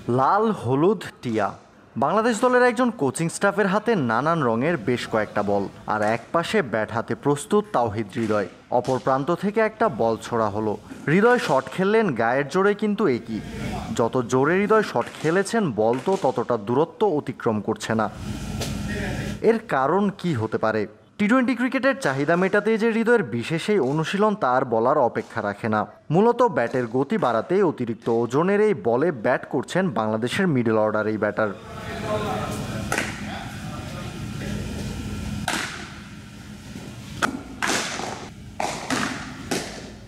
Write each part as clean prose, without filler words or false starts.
লাল, হলুদ, টিয়া। বাংলাদেশ দলের একজন কোচিং স্টাফের হাতে নানান রঙের বেশ কয়েকটা বল, আর এক পাশে ব্যাট হাতে প্রস্তুত তাওহিদ হৃদয়। অপর প্রান্ত থেকে একটা বল ছোড়া হলো। হৃদয় শট খেললেন গায়ের জোরে, কিন্তু একই, যত জোরে হৃদয় শট খেলেছেন বল তো ততটা দূরত্ব অতিক্রম করছে না। এর কারণ কি হতে পারে? টি-20 ক্রিকেটের চাহিদা মেটাতে যে হৃদয়ের বিশেষ এই অনুশীলন তার বলার অপেক্ষা রাখে না। মূলত ব্যাটের গতি বাড়াতে অতিরিক্ত ওজনের এই বলে ব্যাট করছেন বাংলাদেশের মিডল অর্ডার এই ব্যাটার।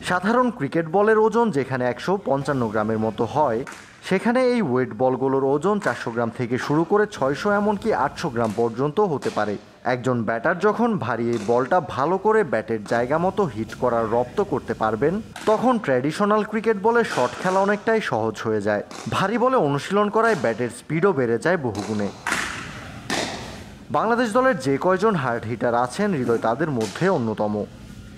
সাধারণ ক্রিকেট বলের ওজন যেখানে 155 গ্রামের মতো হয়, সেখানে এই ওয়েট বলগুলোর ওজন 400 গ্রাম থেকে শুরু করে 600 এমনকি 800 গ্রাম পর্যন্ত হতে পারে। একজন ব্যাটার যখন ভারী এই বলটা ভালো করে ব্যাটের জায়গা মতো হিট করার রপ্ত করতে পারবেন, তখন ট্র্যাডিশনাল ক্রিকেট বলে শট খেলা অনেকটাই সহজ হয়ে যায়। ভারী বলে অনুশীলন করায় ব্যাটের স্পিডও বেড়ে যায় বহুগুণে। বাংলাদেশ দলের যে কয়জন হার্ড হিটার আছেন, হৃদয় তাদের মধ্যে অন্যতম।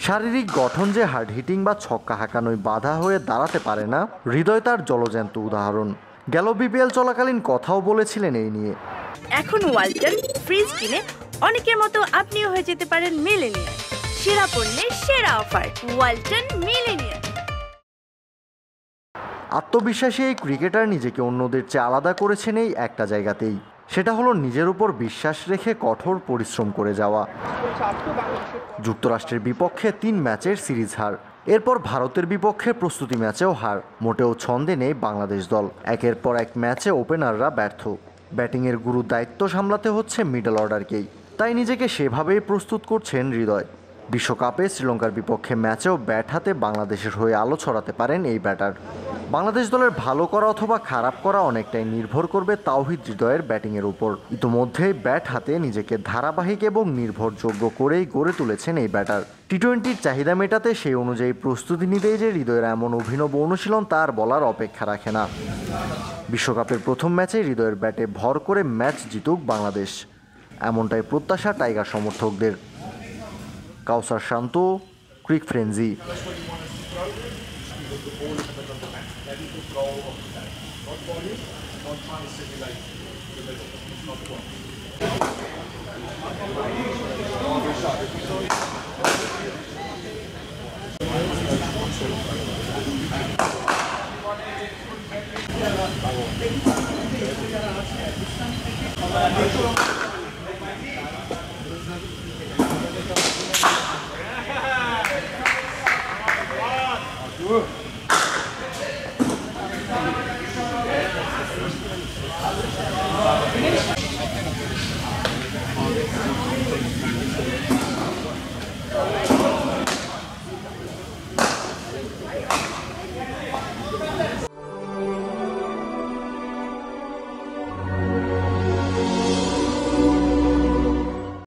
শারীরিক গঠন যে হার্ড হিটিং বা ছক্কা হাঁকানোয় বাধা হয়ে দাঁড়াতে পারে না, হৃদয় তার জলজ্যান্ত উদাহরণ। গেল বিপিএল চলাকালীন কথাও বলেছিলেন এই নিয়ে। এখন ওয়ালটন ফ্রিজ কিনে অনেকের মতো আপনিও হয়ে যেতে পারেন মিলেনিয়ার। সেরা পণ্যের সেরা অফার, ওয়ালটন মিলেনিয়ার। আত্মবিশ্বাসী এই ক্রিকেটার নিজেকে অন্যদের চেয়ে আলাদা করেছেন এই একটা জায়গাতেই, সেটা হলো নিজের উপর বিশ্বাস রেখে কঠোর পরিশ্রম করে যাওয়া। যুক্তরাষ্ট্রের বিপক্ষে 3 ম্যাচের সিরিজ হার, এরপর ভারতের বিপক্ষে প্রস্তুতি ম্যাচেও হার। মোটেও ছন্দে নেই বাংলাদেশ দল। একের পর এক ম্যাচে ওপেনাররা ব্যর্থ। ব্যাটিংয়ের গুরু দায়িত্ব সামলাতে হচ্ছে মিডল অর্ডারকেই, তাই নিজেকে সেভাবেই প্রস্তুত করছেন হৃদয়। বিশ্বকাপে শ্রীলঙ্কার বিপক্ষে ম্যাচেও ব্যাট হাতে বাংলাদেশের হয়ে আলো ছড়াতে পারেন এই ব্যাটার। বাংলাদেশ দলের ভালো করা অথবা খারাপ করা অনেকটাই নির্ভর করবে তাওহিদ হৃদয়ের ব্যাটিংয়ের উপর। ইতিমধ্যেই ব্যাট হাতে নিজেকে ধারাবাহিক এবং নির্ভরযোগ্য করেই গড়ে তুলেছেন এই ব্যাটার। টি-20-র চাহিদা মেটাতে সেই অনুযায়ী প্রস্তুতি নিতেই যে হৃদয়ের এমন অভিনব অনুশীলন তার বলার অপেক্ষা রাখে না। বিশ্বকাপের প্রথম ম্যাচে হৃদয়ের ব্যাটে ভর করে ম্যাচ জিতুক বাংলাদেশ, এমনটাই প্রত্যাশা টাইগার সমর্থকদের। কাউসার শান্ত, ক্রিক ফ্রেঞ্জি।